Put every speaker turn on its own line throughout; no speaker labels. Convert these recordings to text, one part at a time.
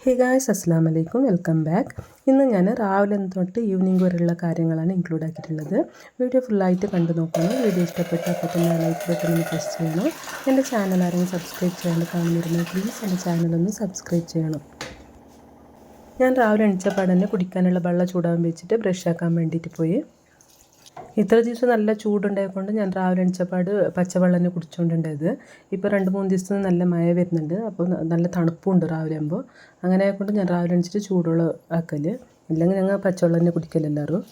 Hey guys, അസ്സലാമു അലൈക്കും, welcome back. ഇന്ന് ഞാൻ രാവിലെ തൊട്ട് ഈവനിങ് വരെയുള്ള കാര്യങ്ങളാണ് ഇൻക്ലൂഡ് ആക്കിയിട്ടുള്ളത്. വീഡിയോ ഫുള്ളായിട്ട് കണ്ടു നോക്കണം. വീഡിയോ ഇഷ്ടപ്പെട്ട അപ്പോൾ തന്നെ ലൈക്ക് ബട്ടൺ ഒന്ന് പ്രസ് ചെയ്യണം. എൻ്റെ ചാനൽ ആരെങ്കിലും സബ്സ്ക്രൈബ് ചെയ്യാണ്ട് കാണുന്നിരുന്നാൽ പ്ലീസ് എൻ്റെ ചാനലൊന്ന് സബ്സ്ക്രൈബ് ചെയ്യണം. ഞാൻ രാവിലെ എണീച്ചപ്പാടന്നെ കുടിക്കാനുള്ള വെള്ളം ചൂടാൻ വെച്ചിട്ട് ബ്രഷ് ആക്കാൻ വേണ്ടിയിട്ട് പോയി. ഇത്ര ദിവസം നല്ല ചൂടുണ്ടായതുകൊണ്ട് ഞാൻ രാവിലെ എണീച്ചപ്പാട് പച്ചവെള്ളം തന്നെ കുടിച്ചുകൊണ്ടുണ്ടായത്. ഇപ്പോൾ 2-3 ദിവസത്തിന് നല്ല മഴ വരുന്നുണ്ട്, അപ്പോൾ നല്ല തണുപ്പുണ്ട് രാവിലെ ആകുമ്പോൾ. അങ്ങനെ ആയതുകൊണ്ട് ഞാൻ രാവിലെ എണീച്ചിട്ട് ചൂടുവെള്ളം ആക്കൽ, ഇല്ലെങ്കിൽ ഞങ്ങൾ പച്ചവെള്ളം തന്നെ കുടിക്കലെല്ലാവരും.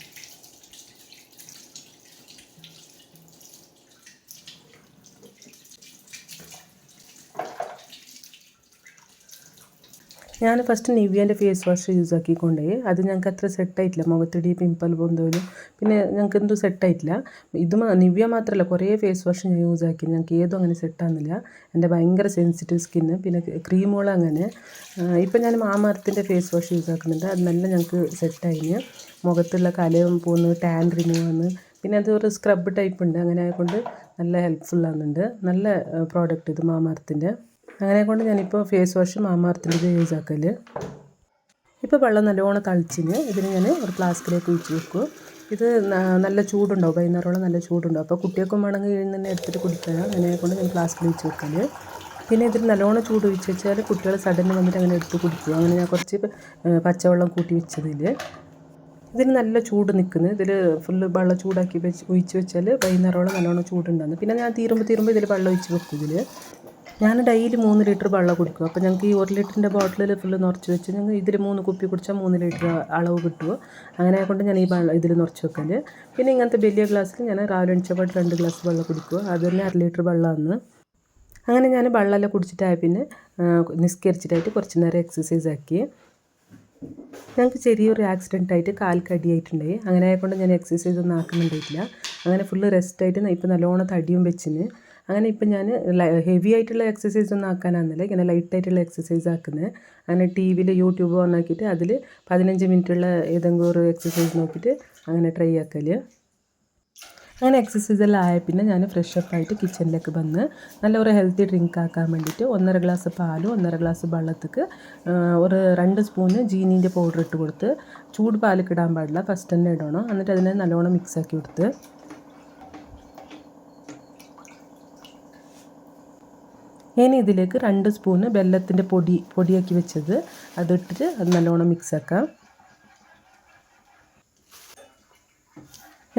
ഞാൻ ഫസ്റ്റ് നിവ്യേൻ്റെ ഫേസ് വാഷ് യൂസ് ആക്കിക്കൊണ്ടേ അത് ഞങ്ങൾക്ക് അത്ര സെറ്റായിട്ടില്ല. മുഖത്തിടി പിമ്പിൾ പോകുന്നതിലും പിന്നെ ഞങ്ങൾക്ക് എന്തോ സെറ്റായിട്ടില്ല. ഇത് നിവ്യ മാത്രമല്ല, കുറേ ഫേസ് വാഷ് ഞാൻ യൂസ് ആക്കി, ഞങ്ങൾക്ക് ഏതും അങ്ങനെ സെറ്റാകുന്നില്ല. എൻ്റെ ഭയങ്കര സെൻസിറ്റീവ് സ്കിന്ന്. പിന്നെ ക്രീമുകൾ അങ്ങനെ. ഇപ്പം ഞാൻ മാമഅർത്തിൻ്റെ ഫേസ് വാഷ് യൂസ് ആക്കുന്നുണ്ട്. അത് നല്ല ഞങ്ങൾക്ക് സെറ്റായിന്. മുഖത്തുള്ള കലയും പോകുന്നു, ടാൻ റിമൂവ് ആകുന്നു. പിന്നെ അത് ഒരു സ്ക്രബ് ടൈപ്പ് ഉണ്ട്. അങ്ങനെ ആയതുകൊണ്ട് നല്ല ഹെൽപ്ഫുള്ളാകുന്നുണ്ട്. നല്ല പ്രോഡക്റ്റ് ഇത് മാമഅർത്തിൻ്റെ. അങ്ങനെ കൊണ്ട് ഞാനിപ്പോൾ ഫേസ് വാഷ് മാമഅർത്തിൻ്റെ യൂസ് ആക്കൽ. ഇപ്പോൾ വെള്ളം നല്ലോണം തളിച്ചിന്. ഇതിന് ഞാൻ ഒരു ഫ്ലാസ്കിലേക്ക് ഒഴിച്ച് വെക്കും. ഇത് നല്ല ചൂടുണ്ടാവും, വൈകുന്നേരമുള്ള നല്ല ചൂടുണ്ടാവും. അപ്പോൾ കുട്ടികൾക്കും വേണമെങ്കിൽ ഇതിൽ നിന്ന് എടുത്തിട്ട് കുടിക്കാം. അങ്ങനെ കൊണ്ട് ഞാൻ ഫ്ലാസ്കിൽ ഒഴിച്ച് വെക്കൽ. പിന്നെ ഇതിൽ നല്ലോണം ചൂട് ഒഴിച്ച് വെച്ചാൽ കുട്ടികൾ സഡൻ വന്നിട്ട് അങ്ങനെ എടുത്ത് കുടിക്കും. അങ്ങനെ ഞാൻ കുറച്ച് പച്ചവെള്ളം കൂട്ടി വെച്ചതിൽ ഇതിന് നല്ല ചൂട് നിൽക്കുന്നത്. ഇതിൽ ഫുള്ള് വെള്ളം ചൂടാക്കി ഒഴിച്ച് വെച്ചാൽ വൈകുന്നേരമുള്ള നല്ലോണം ചൂടുണ്ടാകുന്നു. പിന്നെ ഞാൻ തീരുമ്പോൾ ഇതിൽ വെള്ളം ഒഴിച്ച് വെക്കും. ഞാൻ ഡെയിലി 3 ലിറ്റർ വെള്ളം കുടിക്കും. അപ്പോൾ ഞങ്ങൾക്ക് ഈ 1 ലിറ്ററിൻ്റെ ബോട്ടിലിൽ ഫുള്ള് നിറച്ച് വെച്ച് ഞങ്ങൾ ഇതിൽ 3 കുപ്പി കുടിച്ചാൽ 3 ലിറ്റർ അളവ് കിട്ടുമോ. അങ്ങനെ ആയതുകൊണ്ട് ഞാൻ ഈ വെള്ളം ഇതിൽ നിറച്ച് വെക്കൽ. പിന്നെ ഇങ്ങനത്തെ വലിയ ഗ്ലാസ്സിൽ ഞാൻ രാവിലെ എണീച്ചപ്പോൾ 2 ഗ്ലാസ് വെള്ളം കുടിക്കുക. അത് തന്നെ 1/2 ലിറ്റർ വെള്ളമാണ്. അങ്ങനെ ഞാൻ വെള്ളമെല്ലാം കുടിച്ചിട്ടായ പിന്നെ നിസ്കരിച്ചിട്ടായിട്ട് കുറച്ച് നേരം എക്സസൈസ് ആക്കി. ഞങ്ങൾക്ക് ചെറിയൊരു ആക്സിഡൻ്റായിട്ട് കാൽക്കടിയായിട്ടുണ്ടായി. അങ്ങനെ ആയതുകൊണ്ട് ഞാൻ എക്സസൈസ് ഒന്നും ആക്കുന്നുണ്ടായിട്ടില്ല. അങ്ങനെ ഫുള്ള് റെസ്റ്റായിട്ട് ഇപ്പോൾ നല്ലോണം തടിയും വെച്ചിന്. അങ്ങനെ ഇപ്പം ഞാൻ ഹെവി ആയിട്ടുള്ള എക്സസൈസ് ഒന്നും ആക്കാനാകുന്നില്ല, ഇങ്ങനെ ലൈറ്റായിട്ടുള്ള എക്സസൈസ് ആക്കുന്നത്. അങ്ങനെ ടി വിയിൽ യൂട്യൂബ് ഓൺ ആക്കിയിട്ട് അതിൽ 15 മിനിറ്റുള്ള ഏതെങ്കിലും ഒരു എക്സസൈസ് നോക്കിയിട്ട് അങ്ങനെ ട്രൈ ആക്കൽ. അങ്ങനെ എക്സസൈസ് എല്ലാം ആയ പിന്നെ ഞാൻ ഫ്രഷ് അപ്പ് ആയിട്ട് കിച്ചണിലേക്ക് വന്ന് നല്ല ഒരു ഹെൽത്തി ഡ്രിങ്ക് ആക്കാൻ വേണ്ടിയിട്ട് 1.5 ഗ്ലാസ് പാലും 1.5 ഗ്ലാസ് വെള്ളത്തേക്ക് ഒരു 2 സ്പൂണ് ജീനീൻ്റെ പൗഡർ ഇട്ട് കൊടുത്ത്. ചൂട് പാലൊക്കെ ഇടാൻ പാടില്ല, ഫസ്റ്റ് തന്നെ ഇടണം. എന്നിട്ട് അതിനെ നല്ലോണം മിക്സ് ആക്കി കൊടുത്ത് ഇനി ഇതിലേക്ക് 2 സ്പൂണ് വെല്ലത്തിൻ്റെ പൊടിയാക്കി വെച്ചത് അതിട്ടിട്ട് അത് നല്ലോണം മിക്സ് ആക്കാം.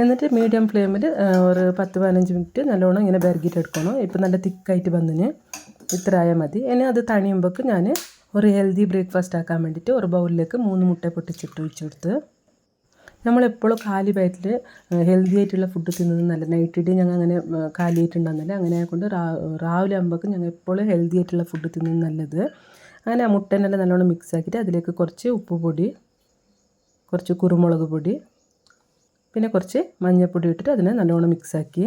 എന്നിട്ട് മീഡിയം ഫ്ലെയിമിൽ ഒരു 10-15 മിനിറ്റ് നല്ലോണം ഇങ്ങനെ ബെരകിയിട്ടെടുക്കണം. ഇപ്പം നല്ല തിക്കായിട്ട് വന്നിന്. ഇത്ര ആയാൽ മതി. ഇനി അത് തണിയുമ്പോൾ ഞാൻ ഒരു ഹെൽത്തി ബ്രേക്ക്ഫാസ്റ്റ് ആക്കാൻ വേണ്ടിയിട്ട് ഒരു ബൗളിലേക്ക് 3 മുട്ട പൊട്ടിച്ചിട്ട് ഒഴിച്ച് കൊടുത്ത്. നമ്മളെപ്പോഴും കാലി വയറ്റിൽ ഹെൽത്തി ആയിട്ടുള്ള ഫുഡ് തിന്നുന്നത് നല്ല. നൈറ്റ് ഡേ ഞങ്ങൾ അങ്ങനെ കാലിയായിട്ടുണ്ടാകുന്നില്ല. അങ്ങനെ ആയതുകൊണ്ട് രാവിലെ ആകുമ്പോഴേക്കും ഞങ്ങൾ എപ്പോഴും ഹെൽത്തി ആയിട്ടുള്ള ഫുഡ് തിന്നുന്നത് നല്ലത്. അങ്ങനെ ആ മുട്ടേനെല്ലാം നല്ലോണം മിക്സ് ആക്കിയിട്ട് അതിലേക്ക് കുറച്ച് ഉപ്പ് പൊടി, കുറച്ച് കുരുമുളക് പൊടി, പിന്നെ കുറച്ച് മഞ്ഞൾപ്പൊടി ഇട്ടിട്ട് അതിനെ നല്ലോണം മിക്സ് ആക്കി.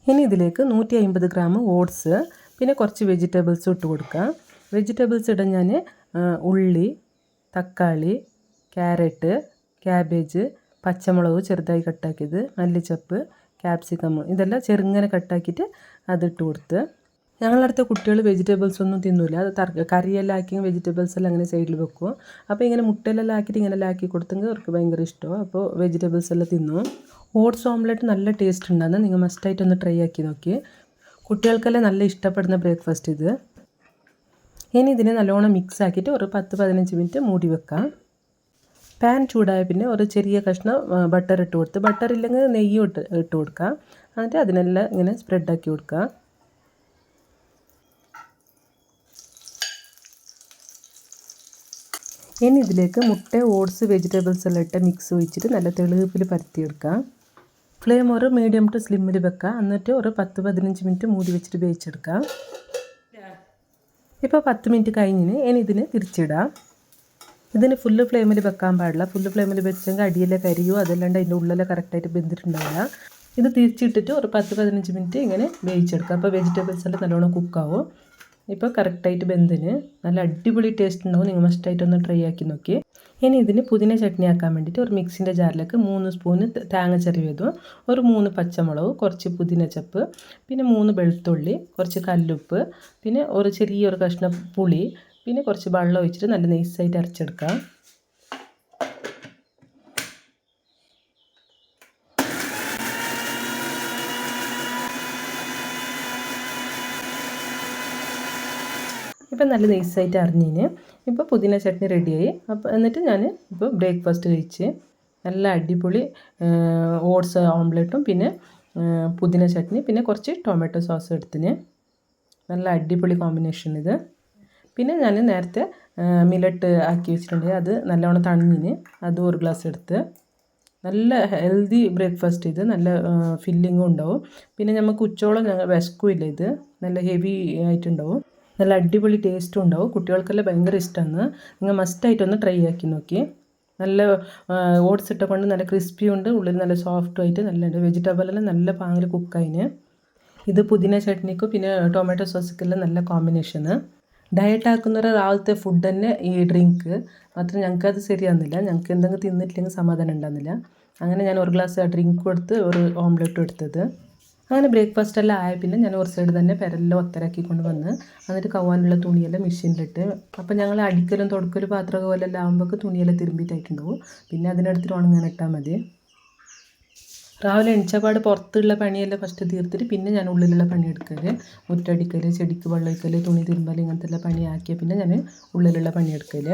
ഇനി ഇതിലേക്ക് 150 ഗ്രാം ഓട്സ് പിന്നെ കുറച്ച് വെജിറ്റബിൾസ് ഇട്ട് കൊടുക്കാം. വെജിറ്റബിൾസ് ഇടാൻ ഞാൻ ഉള്ളി, തക്കാളി, ക്യാരറ്റ്, ക്യാബേജ്, പച്ചമുളക് ചെറുതായി കട്ടാക്കിയത്, മല്ലിച്ചപ്പ്, ക്യാപ്സിക്കം ഇതെല്ലാം ചെറുങ്ങനെ കട്ടാക്കിയിട്ട് അതിട്ട് കൊടുത്ത്. ഞങ്ങളടുത്ത കുട്ടികൾ വെജിറ്റബിൾസ് ഒന്നും തിന്നില്ല. അത് കറിയെല്ലാം ആക്കി വെജിറ്റബിൾസ് എല്ലാം അങ്ങനെ സൈഡിൽ വെക്കും. അപ്പോൾ ഇങ്ങനെ മുട്ടയിലെല്ലാം ആക്കിയിട്ട് ഇങ്ങനെ ആക്കി കൊടുത്തെങ്കിൽ അവർക്ക് ഭയങ്കര ഇഷ്ടമാണ്. അപ്പോൾ വെജിറ്റബിൾസ് എല്ലാം തിന്നും. ഓട്സ് ഓംലെറ്റ് നല്ല ടേസ്റ്റ് ഉണ്ടാകുന്നത്, നിങ്ങൾ മസ്റ്റായിട്ടൊന്ന് ട്രൈ ആക്കി നോക്കി. കുട്ടികൾക്കെല്ലാം നല്ല ഇഷ്ടപ്പെടുന്ന ബ്രേക്ക്ഫാസ്റ്റ് ഇത്. ഇനി ഇതിനെ നല്ലോണം മിക്സ് ആക്കിയിട്ട് ഒരു 10-15 മിനിറ്റ് മൂടി വെക്കാം. പാൻ ചൂടായ പിന്നെ ഒരു ചെറിയ കഷ്ണം ബട്ടർ ഇട്ട് കൊടുത്ത്, ബട്ടർ ഇല്ലെങ്കിൽ നെയ്യും ഇട്ട് കൊടുക്കാം. എന്നിട്ട് അതിനെല്ലാം ഇങ്ങനെ സ്പ്രെഡാക്കി കൊടുക്കുക. ഇനി ഇതിലേക്ക് മുട്ട, ഓട്സ്, വെജിറ്റബിൾസ് എല്ലാം ഇട്ട് മിക്സ് ഒഴിച്ചിട്ട് നല്ല തെളിപ്പിൽ പരത്തിയെടുക്കാം. ഫ്ലെയിം ഒരു മീഡിയം ടു സ്ലിമ്മിൽ വെക്കാം. എന്നിട്ട് ഒരു 10-15 മിനിറ്റ് മൂടി വെച്ചിട്ട് വേവിച്ചെടുക്കാം. ഇപ്പോൾ 10 മിനിറ്റ് കഴിഞ്ഞിന്. ഇനി ഇതിന് തിരിച്ചിടാം. ഇതിന് ഫുള്ള് ഫ്ലെയിമിൽ വെക്കാൻ പാടില്ല. ഫുള്ള് ഫ്ലെയിമിൽ വെച്ചെങ്കിൽ അടിയിലെ കരിയോ അതല്ലാണ്ട് അതിൻ്റെ ഉള്ളിലെ കറക്റ്റായിട്ട് വെന്തിട്ടുണ്ടാവില്ല. ഇത് തിരിച്ചിട്ടിട്ട് ഒരു 10-15 മിനിറ്റ് ഇങ്ങനെ വേവിച്ചെടുക്കാം. അപ്പോൾ വെജിറ്റബിൾസ് എല്ലാം നല്ലോണം കുക്കാവും. ഇപ്പോൾ കറക്റ്റായിട്ട് വെന്തിന് നല്ല അടിപൊളി ടേസ്റ്റ് ഉണ്ടാവും. നിങ്ങൾ മസ്റ്റായിട്ടൊന്ന് ട്രൈ ആക്കി നോക്കി. ഇനി ഇതിന് പുതിന ചട്നി ആക്കാൻ വേണ്ടിയിട്ട് ഒരു മിക്സിൻ്റെ ജാറിലേക്ക് 3 സ്പൂണ് തേങ്ങ ചിരവിയതും, ഒരു 3 പച്ചമുളക്, കുറച്ച് പുതിന ചപ്പ്, പിന്നെ 3 വെളുത്തുള്ളി, കുറച്ച് കല്ലുപ്പ്, പിന്നെ ഒരു ചെറിയൊരു കഷ്ണം പുളി, പിന്നെ കുറച്ച് വെള്ളം ഒഴിച്ചിട്ട് നല്ല നൈസായിട്ട് അരച്ചെടുക്കാം. ഇപ്പം നല്ല നൈസായിട്ട് അരിഞ്ഞിന്. ഇപ്പോൾ പുതിന ചട്നി റെഡിയായി. അപ്പോൾ എന്നിട്ട് ഞാൻ ഇപ്പോൾ ബ്രേക്ക്ഫാസ്റ്റ് കഴിച്ച് നല്ല അടിപൊളി ഓട്സ് ഓംലെറ്റും പിന്നെ പുതിന ചട്നി പിന്നെ കുറച്ച് ടൊമാറ്റോ സോസ് എടുത്തിന്. നല്ല അടിപൊളി കോമ്പിനേഷൻ ഇത്. പിന്നെ ഞാൻ നേരത്തെ മില്ലറ്റ് ആക്കി വെച്ചിട്ടുണ്ട്, അത് നല്ലോണം തണിഞ്ഞിന്, അതും ഒരു ഗ്ലാസ് എടുത്ത്. നല്ല ഹെൽത്തി ബ്രേക്ക്ഫാസ്റ്റ് ഇത്, നല്ല ഫില്ലിങ്ങും ഉണ്ടാവും. പിന്നെ നമുക്ക് ഉച്ചോളം വിശക്കില്ല, ഇത് നല്ല ഹെവി ആയിട്ടുണ്ടാവും. നല്ല അടിപൊളി ടേസ്റ്റും ഉണ്ടാവും. കുട്ടികൾക്കെല്ലാം ഭയങ്കര ഇഷ്ടമാണ്. നിങ്ങൾ മസ്റ്റായിട്ടൊന്ന് ട്രൈ ആക്കി നോക്കി. നല്ല ഓട്സ് ഇട്ട കൊണ്ട് നല്ല ക്രിസ്പിയും ഉണ്ട്, ഉള്ളിൽ നല്ല സോഫ്റ്റും ആയിട്ട് നല്ല ഉണ്ട്. വെജിറ്റബിളെല്ലാം നല്ല പാങ്ങിൽ കുക്കായിന്. ഇത് പുതിന ചട്നിക്കും പിന്നെ ടൊമാറ്റോ സോസിക്കെല്ലാം നല്ല കോമ്പിനേഷന്. ഡയറ്റ് ആക്കുന്നവരെ രാവിലത്തെ ഫുഡ് തന്നെ ഈ ഡ്രിങ്ക് മാത്രം ഞങ്ങൾക്കത് ശരിയാകുന്നില്ല. ഞങ്ങൾക്ക് എന്തെങ്കിലും തിന്നിട്ടില്ലെങ്കിൽ സമാധാനം ഉണ്ടാകുന്നില്ല. അങ്ങനെ ഞാൻ ഒരു ഗ്ലാസ് ഡ്രിങ്ക് കൊടുത്ത് ഒരു ഓംലെറ്റും എടുത്തത്. അങ്ങനെ ബ്രേക്ക്ഫാസ്റ്റ് എല്ലാം ആയ പിന്നെ ഞാൻ ഒരു സൈഡ് തന്നെ പെരെല്ലാം ഒത്തരാക്കിക്കൊണ്ട് വന്ന് എന്നിട്ട് കവാനുള്ള തുണിയെല്ലാം മെഷീനിലിട്ട്. അപ്പം ഞങ്ങൾ അടിക്കലും തുടക്കലും പാത്രമൊക്കെ പോലെല്ലാം ആകുമ്പോൾ തുണിയെല്ലാം തിരുമ്പിയിട്ടായിട്ടുണ്ടാവും. പിന്നെ അതിനടുത്തിട്ട് ഉണങ്ങാനിട്ടാൽ മതി. രാവിലെ എണിച്ചപാട് പുറത്തുള്ള പണിയെല്ലാം ഫസ്റ്റ് തീർത്തിട്ട് പിന്നെ ഞാൻ ഉള്ളിലുള്ള പണി എടുക്കൽ, മുറ്റടിക്കൽ, ചെടിക്ക് വെള്ളം ഒഴിക്കൽ, തുണി തിരുമ്പൽ, ഇങ്ങനത്തെ എല്ലാം പണിയാക്കിയ പിന്നെ ഞാൻ ഉള്ളിലുള്ള പണി എടുക്കൽ.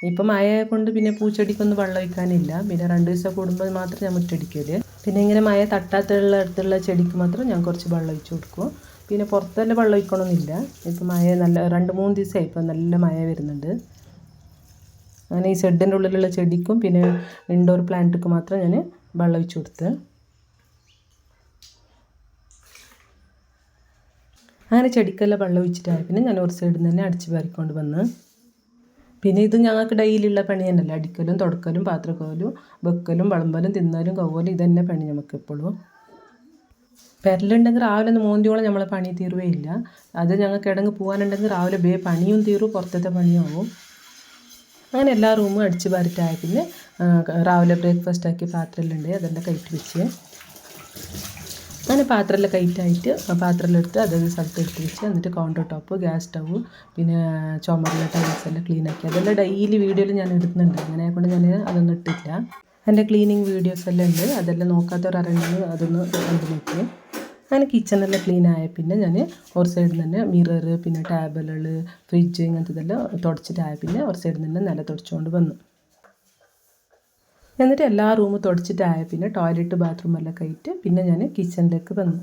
ഇപ്പം മഴ കൊണ്ട് പിന്നെ പൂച്ചെടിക്കൊന്നും വെള്ളം ഒഴിക്കാനില്ല. പിന്നെ 2 ദിവസം കൂടുമ്പോൾ മാത്രം ഞാൻ മുറ്റടിക്കൽ. പിന്നെ ഇങ്ങനെ മഴ തട്ടാത്തുള്ള അടുത്തുള്ള ചെടിക്ക് മാത്രം ഞാൻ കുറച്ച് വെള്ളം ഒഴിച്ച് കൊടുക്കും. പിന്നെ പുറത്തെല്ലാം വെള്ളം ഒഴിക്കണമെന്നില്ല. ഇപ്പം മഴ നല്ല 2-3 ദിവസമായി ഇപ്പം നല്ല മഴ വരുന്നുണ്ട്. അങ്ങനെ ഈ ഷെഡിൻ്റെ ഉള്ളിലുള്ള ചെടിക്കും പിന്നെ ഇൻഡോർ പ്ലാന്റിക്ക് മാത്രം ഞാൻ വെള്ളം ഒഴിച്ച് കൊടുത്ത്. അങ്ങനെ ചെടിക്കെല്ലാം വെള്ളം ഒഴിച്ചിട്ടായി പിന്നെ ഞാൻ ഒരു സൈഡിൽ നിന്ന് തന്നെ അടിച്ച് വാരിക്കൊണ്ട് വന്ന്. പിന്നെ ഇത് ഞങ്ങൾക്ക് ഡെയിലിയുള്ള പണി തന്നെയല്ല, അടിക്കലും തുടക്കലും പാത്രക്കോലും വെക്കലും വിളമ്പലും തിന്നലും കവ്വലും ഇതന്നെ പണി നമുക്ക് എപ്പോഴും. പെരലുണ്ടെങ്കിൽ രാവിലെ ഒന്ന് മോന്തിയോളം നമ്മളെ പണി തീരുകയില്ല. അത് ഞങ്ങൾക്ക് ഇടങ്ങ് പോകാനുണ്ടെങ്കിൽ രാവിലെ പണിയും തീരും, പുറത്തത്തെ പണിയും ആവും. അങ്ങനെ എല്ലാ റൂമും അടിച്ച് വാരിട്ടായ പിന്നെ രാവിലെ ബ്രേക്ക്ഫാസ്റ്റ് ആക്കി പാത്രമെല്ലാം ഉണ്ട്, അതെല്ലാം കയറ്റി വെച്ച്. അങ്ങനെ പാത്രമെല്ലാം കയറ്റായിട്ട് പാത്രമെല്ലാം എടുത്ത് അതത് സ്ഥലത്ത് എടുത്ത് വെച്ച് എന്നിട്ട് കൗണ്ടർ ടോപ്പ്, ഗ്യാസ് സ്റ്റവ്, പിന്നെ ചുമരിലെ ടൈൽസ് എല്ലാം ക്ലീനാക്കി. അതെല്ലാം ഡെയിലി വീഡിയോയിൽ ഞാൻ ഇടുന്നുണ്ട്. അങ്ങനെ കൊണ്ട് ഞാൻ അതൊന്നും ഇട്ടില്ല. എൻ്റെ ക്ലീനിങ് വീഡിയോസ് എല്ലാം ഉണ്ട്, അതെല്ലാം നോക്കാത്തവരാണെങ്കിൽ അതൊന്ന് കണ്ടു നോക്കി. അങ്ങനെ കിച്ചണെല്ലാം ക്ലീൻ ആയ പിന്നെ ഞാൻ ഒരു സൈഡിൽ തന്നെ മിറർ പിന്നെ ടേബിളുകൾ ഫ്രിഡ്ജ് ഇങ്ങനത്തതെല്ലാം തുടച്ചിട്ടായ പിന്നെ ഒരു സൈഡിൽ തന്നെ നില തുടച്ചുകൊണ്ട് വന്നു. എന്നിട്ട് എല്ലാ റൂമും തുടച്ചിട്ടായ പിന്നെ ടോയ്ലറ്റ് ബാത്റൂം എല്ലാം കഴിഞ്ഞിട്ട് പിന്നെ ഞാൻ കിച്ചണിലേക്ക് വന്നു.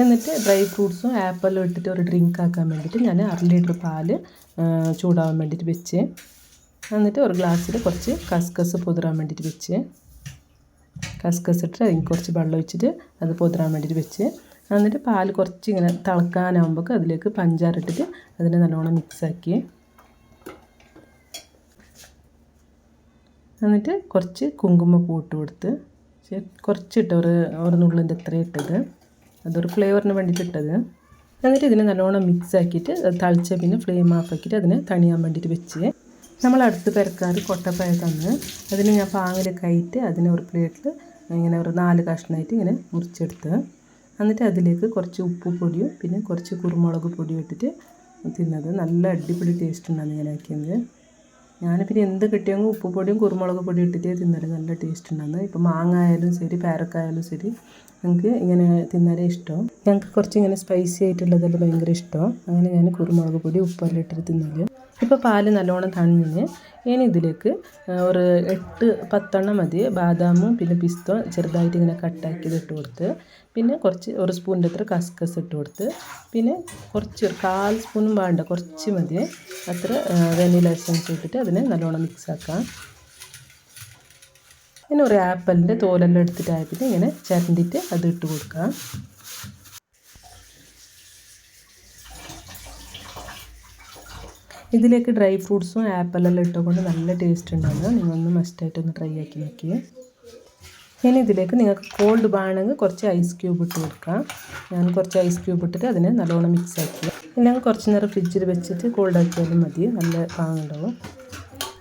എന്നിട്ട് ഡ്രൈ ഫ്രൂട്ട്സും ആപ്പിളും ഇട്ടിട്ട് ഒരു ഡ്രിങ്ക് ആക്കാൻ വേണ്ടിയിട്ട് ഞാൻ 1/2 ലിറ്റർ പാല് ചൂടാവാൻ വേണ്ടിയിട്ട് വെച്ച്. എന്നിട്ട് ഒരു ഗ്ലാസ്സിൽ കുറച്ച് കസ്കസ് പൊതിരാൻ വേണ്ടിയിട്ട് വെച്ച്. കസ്കസ് ഇട്ട് അതിന് കുറച്ച് വെള്ളം ഒഴിച്ചിട്ട് അത് പൊതിരാൻ വേണ്ടിയിട്ട് വെച്ച്. എന്നിട്ട് പാല് കുറച്ച് ഇങ്ങനെ തിളക്കാനാകുമ്പോൾ അതിലേക്ക് പഞ്ചാര ഇട്ടിട്ട് അതിനെ നല്ലോണം മിക്സാക്കി. എന്നിട്ട് കുറച്ച് കുങ്കുമപ്പൂ ഇട്ട് കൊടുത്ത് കുറച്ചിട്ട് ഒരു നുള്ളിൻ്റെ അത്ര ഇട്ടത്, അതൊരു ഫ്ലേവറിന് വേണ്ടിയിട്ട് ഇട്ടത്. എന്നിട്ട് ഇതിനെ നല്ലോണം മിക്സ് ആക്കിയിട്ട് തളിച്ച പിന്നെ ഫ്ലെയിം ഓഫ് ആക്കിയിട്ട് അതിനെ തണിയാൻ വേണ്ടിയിട്ട് വെച്ച്. നമ്മൾ അടുത്ത് പെരക്കാർ കൊട്ടപ്പായ തന്ന് അതിന് ഞാൻ പാങ്ങിലൊക്കെ ആയിട്ട് അതിനെ ഒരു പ്ലേറ്റിൽ ഇങ്ങനെ ഒരു 4 കഷ്ണമായിട്ട് ഇങ്ങനെ മുറിച്ചെടുത്ത്. എന്നിട്ട് അതിലേക്ക് കുറച്ച് ഉപ്പ് പൊടിയും പിന്നെ കുറച്ച് കുരുമുളക് പൊടിയും ഇട്ടിട്ട് തിന്നത് നല്ല അടിപൊളി ടേസ്റ്റ് ഉണ്ടാകുന്ന ഇങ്ങനെ ആക്കിയത്. ഞാൻ പിന്നെ എന്ത് കിട്ടിയെങ്കിൽ ഉപ്പ് പൊടിയും കുരുമുളക് പൊടിയും ഇട്ടിട്ടേ തിന്നാല് നല്ല ടേസ്റ്റ് ഉണ്ടാകുന്നത്. ഇപ്പോൾ മാങ്ങ ആയാലും ശരി പേരക്കായാലും ശരി ഞങ്ങൾക്ക് ഇങ്ങനെ തിന്നാലേ ഇഷ്ടം. ഞങ്ങൾക്ക് കുറച്ച് ഇങ്ങനെ സ്പൈസി ആയിട്ടുള്ളതെല്ലാം ഭയങ്കര ഇഷ്ടം. അങ്ങനെ ഞാൻ കുരുമുളക് പൊടി ഉപ്പെല്ലാം ഇട്ടിട്ട് തിന്നാല്. ഇപ്പോൾ പാല് നല്ലോണം തണിഞ്ഞ് ഇനി ഇതിലേക്ക് ഒരു 8-10 മതി ബാദാമും പിന്നെ പിസ്ത ചെറുതായിട്ട് ഇങ്ങനെ കട്ടാക്കിയത് ഇട്ട് കൊടുത്ത്. പിന്നെ കുറച്ച് ഒരു സ്പൂണിൻ്റെ അത്ര കസ്കസ് ഇട്ട് കൊടുത്ത്. പിന്നെ കുറച്ച് 1/4 സ്പൂണും വേണ്ട കുറച്ച് മതി അത്ര വെനില എസൻസ് ഇട്ടിട്ട് അതിനെ നല്ലോണം മിക്സ് ആക്കാം. പിന്നെ ഒരു ആപ്പിളിൻ്റെ തോലെല്ലാം എടുത്തിട്ടായ പിന്നെ ഇങ്ങനെ ചിരണ്ടിയിട്ട് അത് ഇട്ട് കൊടുക്കാം. ഇതിലേക്ക് ഡ്രൈ ഫ്രൂട്ട്സും ആപ്പിളെല്ലാം ഇട്ടുകൊണ്ട് നല്ല ടേസ്റ്റ് ഉണ്ടാകുന്നത്. നിങ്ങളൊന്ന് മസ്റ്റായിട്ടൊന്ന് ട്രൈ ആക്കി നോക്കിയേ. ഇനി ഇതിലേക്ക് നിങ്ങൾക്ക് കോൾഡ് വേണമെങ്കിൽ കുറച്ച് ഐസ് ക്യൂബ് ഇട്ട് കൊടുക്കാം. ഞാൻ കുറച്ച് ഐസ് ക്യൂബ് ഇട്ടിട്ട് അതിനെ നല്ലോണം മിക്സ് ആക്കി. ഇല്ലെങ്കിൽ കുറച്ച് നേരം ഫ്രിഡ്ജിൽ വെച്ചിട്ട് കോൾഡ് ആക്കിയാലും മതി, നല്ല പാങ്ങുണ്ടാവും.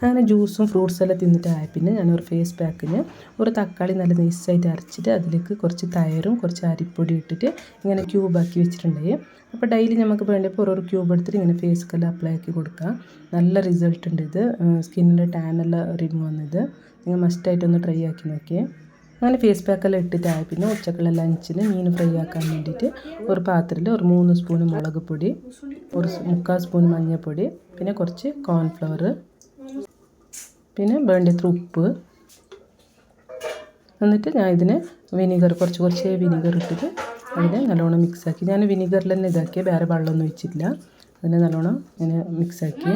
അങ്ങനെ ജ്യൂസും ഫ്രൂട്ട്സ് എല്ലാം തിന്നിട്ടായ പിന്നെ ഞാനൊരു ഫേസ് പാക്കിന് ഒരു തക്കാളി നല്ല നൈസായിട്ട് അരച്ചിട്ട് അതിലേക്ക് കുറച്ച് തൈരും കുറച്ച് അരിപ്പൊടി ഇട്ടിട്ട് ഇങ്ങനെ ക്യൂബാക്കി വെച്ചിട്ടുണ്ടായി. അപ്പോൾ ഡെയിലി നമുക്ക് വേണ്ടപ്പോൾ ഓരോ ക്യൂബ് എടുത്തിട്ട് ഇങ്ങനെ ഫേസ്ക്കെല്ലാം അപ്ലൈ ആക്കി കൊടുക്കാം. നല്ല റിസൾട്ട് ഉണ്ട് ഇത്. സ്കിന്നിൻ്റെ ടാനെല്ലാം റിമൂവ് വന്നത് നിങ്ങൾ മസ്റ്റായിട്ടൊന്ന് ട്രൈ ആക്കി നോക്കിയേ. അങ്ങനെ ഫേസ് പാക്കെല്ലാം ഇട്ടിട്ടായ പിന്നെ ഉച്ചക്കുള്ള ലഞ്ചിന് മീൻ ഫ്രൈ ആക്കാൻ വേണ്ടിയിട്ട് ഒരു പാത്രത്തിൽ ഒരു 3 സ്പൂൺ മുളക് പൊടി, ഒരു 3/4 സ്പൂൺ മഞ്ഞൾപ്പൊടി, പിന്നെ കുറച്ച് കോൺഫ്ലവർ, പിന്നെ വേണ്ടത്ര ഉപ്പ്. എന്നിട്ട് ഞാൻ ഇതിന് വിനീഗർ കുറച്ച് വിനീഗർ ഇട്ടിട്ട് അതിനെ നല്ലോണം മിക്സാക്കി. ഞാൻ വിനീഗറിൽ തന്നെ ഇതാക്കി, വേറെ വെള്ളമൊന്നും ഒഴിച്ചിട്ടില്ല. അതിനെ നല്ലോണം ഇങ്ങനെ മിക്സാക്കി.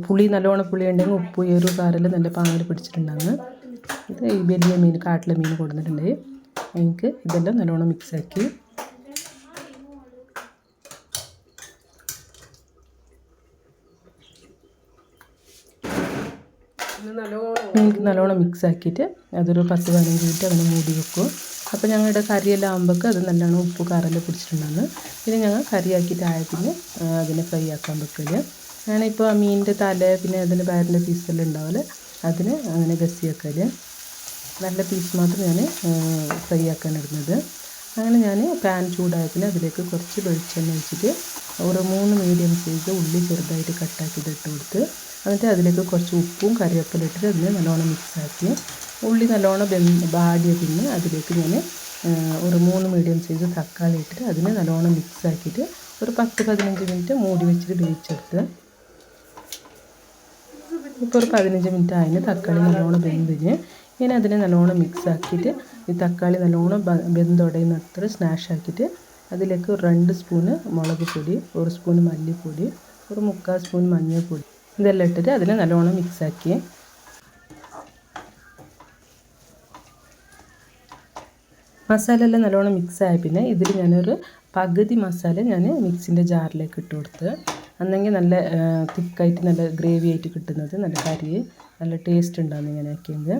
പുളി നല്ലോണം പുളി ഉണ്ടെങ്കിൽ ഉപ്പ് എരിവ് കാരെല്ലാം നല്ല പാങ്ങിൽ പിടിച്ചിട്ടുണ്ടാകുന്നു. ഇത് ഈ വലിയ മീൻ കാട്ടിലെ മീൻ കൊടുത്തിട്ടുണ്ടായി. എനിക്ക് ഇതെല്ലാം നല്ലോണം മിക്സാക്കി. എനിക്ക് നല്ലോണം മിക്സ് ആക്കിയിട്ട് അതൊരു 10-15 മിനിറ്റ് അങ്ങനെ മൂടി വെക്കും. അപ്പോൾ ഞങ്ങളുടെ കറിയെല്ലാം ആകുമ്പോൾ അത് നല്ലോണം ഉപ്പ് കാരെല്ലാം പിടിച്ചിട്ടുണ്ടാകുന്നു. പിന്നെ ഞങ്ങൾ കറിയാക്കിയിട്ട് പിന്നെ അതിനെ ഫ്രൈ ആക്കാൻ വെക്കല്. ഞാനിപ്പോൾ ആ മീനിൻ്റെ തല പിന്നെ അതിൻ്റെ വയറിൻ്റെ പീസെല്ലാം ഉണ്ടാവില്ല, അതിന് അങ്ങനെ ഗസി വെക്കൽ. നല്ല പീസ് മാത്രം ഞാൻ ഫ്രൈ ആക്കാൻ ഇടുന്നത്. അങ്ങനെ ഞാൻ പാൻ ചൂടായതിന് അതിലേക്ക് കുറച്ച് വെളിച്ചെണ്ണ ഒഴിച്ചിട്ട് ഒരു 3 മീഡിയം സൈസ് ഉള്ളി ചെറുതായിട്ട് കട്ടാക്കിയിട്ട് ഇട്ട് കൊടുത്ത് എന്നിട്ട് അതിലേക്ക് കുറച്ച് ഉപ്പും കറിവേപ്പില ഇട്ടിട്ട് അതിനെ നല്ലോണം മിക്സാക്കി. ഉള്ളി നല്ലോണം വാടിയ പിന്നെ അതിലേക്ക് ഞാൻ ഒരു 3 മീഡിയം സൈസ് തക്കാളി ഇട്ടിട്ട് അതിനെ നല്ലോണം മിക്സാക്കിയിട്ട് ഒരു 10-15 മിനിറ്റ് മൂടി വെച്ചിട്ട് വേവിച്ചെടുത്ത്. ഇപ്പോൾ ഒരു 15 മിനിറ്റ് ആയതിന് തക്കാളി നല്ലോണം വെന്തിന്. ഇനി അതിനെ നല്ലോണം മിക്സാക്കിയിട്ട് ഈ തക്കാളി നല്ലോണം വെന്തുടയുന്ന അത്ര സ്നാഷ് ആക്കിയിട്ട് അതിലേക്ക് ഒരു 2 സ്പൂണ് മുളക് പൊടി, 1 സ്പൂൺ മല്ലിപ്പൊടി, ഒരു 3/4 സ്പൂൺ മഞ്ഞൾപ്പൊടി ഇതെല്ലാം ഇട്ടിട്ട് അതിനെ നല്ലോണം മിക്സാക്കി. മസാല എല്ലാം നല്ലോണം മിക്സായ പിന്നെ ഇതിൽ ഞാനൊരു പകുതി മസാല ഞാൻ മിക്സിൻ്റെ ജാറിലേക്ക് ഇട്ട് കൊടുത്ത്. അന്നെങ്കിൽ നല്ല തിക്കായിട്ട് നല്ല ഗ്രേവി ആയിട്ട് കിട്ടുന്നത്, നല്ല കറി നല്ല ടേസ്റ്റ് ഉണ്ടാകും ഇങ്ങനെ ആക്കിയെങ്കിൽ.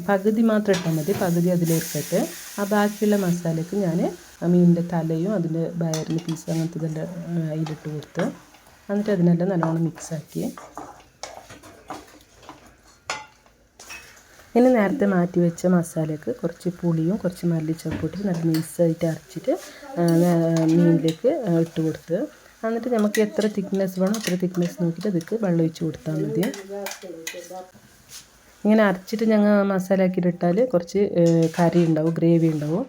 പകുതി മാത്രം ഇട്ടാൽ മതി, പകുതി അതിലേക്കിട്ട് ആ ബാക്കിയുള്ള മസാലയ്ക്ക് ഞാൻ മീനിൻ്റെ തലയും അതിൻ്റെ വയറിൻ്റെ പീസ് അങ്ങനത്തെ ഇതെല്ലാം അതിലിട്ട് കൊടുത്ത് എന്നിട്ട് അതിനെല്ലാം നല്ലോണം മിക്സാക്കി. ഇനി നേരത്തെ മാറ്റി വെച്ച മസാലയ്ക്ക് കുറച്ച് പുളിയും കുറച്ച് മല്ലിച്ചപ്പൊടി നല്ല നൈസായിട്ട് അരച്ചിട്ട് മീനിലേക്ക് ഇട്ട് കൊടുത്ത് എന്നിട്ട് നമുക്ക് എത്ര തിക്നെസ് വേണോ അത്ര തിക്നെസ് നോക്കിയിട്ട് അതിലേക്ക് വെള്ളം ഒഴിച്ച് കൊടുത്താൽ മതി. ഇങ്ങനെ അരച്ചിട്ട് ഞങ്ങൾ മസാല ആക്കിയിട്ടിട്ടാൽ കുറച്ച് കറി ഉണ്ടാവും, ഗ്രേവി ഉണ്ടാവും.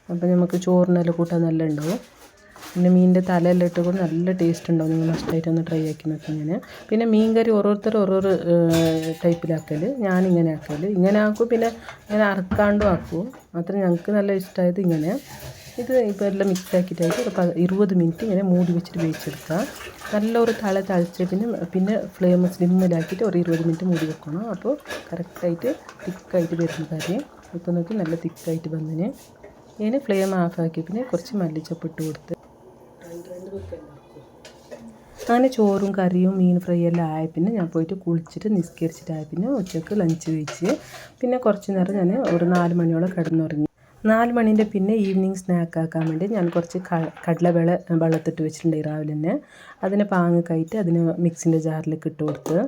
അപ്പോൾ നമുക്ക് ചോറിനെല്ലാം കൂട്ടാൻ നല്ല ഉണ്ടാവും. പിന്നെ മീനിൻ്റെ തലയെല്ലാം ഇട്ടുകൊണ്ട് നല്ല ടേസ്റ്റ് ഉണ്ടാവും. നിങ്ങൾ മസ്റ്റായിട്ടൊന്ന് ട്രൈ ആക്കി നോക്കി. പിന്നെ മീൻ കറി ഓരോരുത്തർ ഓരോരോ ടൈപ്പിലാക്കൽ. ഞാനിങ്ങനെ ആക്കൽ, ഇങ്ങനെ ആക്കും, പിന്നെ ഇങ്ങനെ അറക്കാണ്ടും ആക്കും. മാത്രം ഞങ്ങൾക്ക് നല്ല ഇഷ്ടമായത് ഇങ്ങനെ. ഇത് ഇപ്പോൾ എല്ലാം മിക്സ് ആക്കിയിട്ടായിട്ട് ഒരു 20 മിനിറ്റ് ഇങ്ങനെ മൂടി വെച്ചിട്ട് വേവിച്ചെടുക്കാം. നല്ല ഒരു തളിച്ച് പിന്നെ ഫ്ലെയിം സ്ലിമ്മിലാക്കിയിട്ട് ഒരു 20 മിനിറ്റ് മൂടി വെക്കണം. അപ്പോൾ കറക്റ്റായിട്ട് തിക്കായിട്ട് വരുന്ന കറി. ഇപ്പോൾ നോക്കി നല്ല തിക്കായിട്ട് വന്നതിന് ഇനി ഫ്ലെയിം ഓഫാക്കി പിന്നെ കുറച്ച് മല്ലിച്ചപ്പ് ഇട്ട് കൊടുത്ത് അങ്ങനെ ചോറും കറിയും മീൻ ഫ്രൈ എല്ലാം ആയ പിന്നെ ഞാൻ പോയിട്ട് കുളിച്ചിട്ട് നിസ്കരിച്ചിട്ടായ പിന്നെ ഉച്ചക്ക് ലഞ്ച് കഴിച്ച് പിന്നെ കുറച്ച് നേരം ഞാൻ ഒരു 4 മണിയോളം കിടന്നുറങ്ങി. 4 മണീൻ്റെ പിന്നെ ഈവനിങ് സ്നാക്ക് ആക്കാൻ വേണ്ടി ഞാൻ കുറച്ച് കടലവേള വെള്ളത്തിട്ട് വെച്ചിട്ടുണ്ടായി രാവിലെ തന്നെ. അതിനെ പാങ്ങക്കായിട്ട് അതിന് മിക്സിൻ്റെ ജാറിലേക്ക് ഇട്ട് കൊടുത്ത്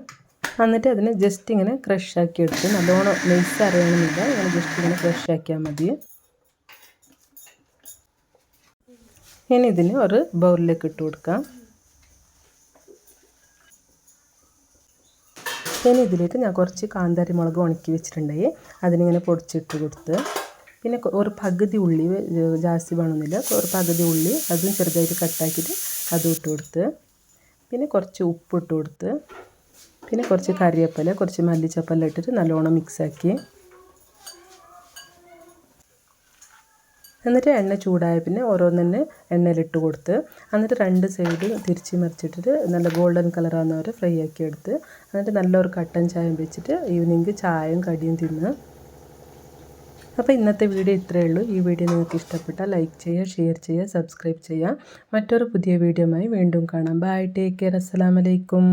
എന്നിട്ട് അതിനെ ജസ്റ്റ് ഇങ്ങനെ ക്രഷ് ആക്കി എടുത്ത്. നല്ലോണം നൈസ് അറിയണമെന്നില്ല, ഇങ്ങനെ ജസ്റ്റ് ഇങ്ങനെ ക്രഷ് ആക്കിയാൽ മതി. ഇനി ഇതിന് ഒരു ബൗളിലേക്ക് ഇട്ട് കൊടുക്കാം. ഇനി ഇതിലേക്ക് ഞാൻ കുറച്ച് കാന്താരി മുളക് ഉണക്കി വെച്ചിട്ടുണ്ടായി, അതിനിങ്ങനെ പൊടിച്ചിട്ട് കൊടുത്ത് പിന്നെ ഒരു പകുതി ഉള്ളി, ജാസ്തി വേണമെന്നില്ല, ഒരു പകുതി ഉള്ളി അതും ചെറുതായിട്ട് കട്ടാക്കിയിട്ട് അതും ഇട്ട് കൊടുത്ത് പിന്നെ കുറച്ച് ഉപ്പ് ഇട്ട് കൊടുത്ത് പിന്നെ കുറച്ച് കറിവേപ്പില കുറച്ച് മല്ലിച്ചപ്പെല്ലാം ഇട്ടിട്ട് നല്ലോണം മിക്സാക്കി. എന്നിട്ട് എണ്ണ ചൂടായ പിന്നെ ഓരോന്നെ എണ്ണയിലിട്ട് കൊടുത്ത് എന്നിട്ട് 2 സൈഡ് തിരിച്ച് മറിച്ചിട്ടിട്ട് നല്ല ഗോൾഡൻ കളറാകുന്നവരെ ഫ്രൈ ആക്കി എടുത്ത് എന്നിട്ട് നല്ലൊരു കട്ടൻ ചായം വെച്ചിട്ട് ഈവനിങ് ചായയും കടിയും തിന്ന്. അപ്പോൾ ഇന്നത്തെ വീഡിയോ ഇത്രയേ ഉള്ളൂ. ഈ വീഡിയോ നിങ്ങൾക്ക് ഇഷ്ടപ്പെട്ടാൽ ലൈക്ക് ചെയ്യുക, ഷെയർ ചെയ്യുക, സബ്സ്ക്രൈബ് ചെയ്യുക. മറ്റൊരു പുതിയ വീഡിയോയുമായി വീണ്ടും കാണാം. ബൈ, ടേക്ക് കെയർ, അസ്സലാമു അലൈക്കും.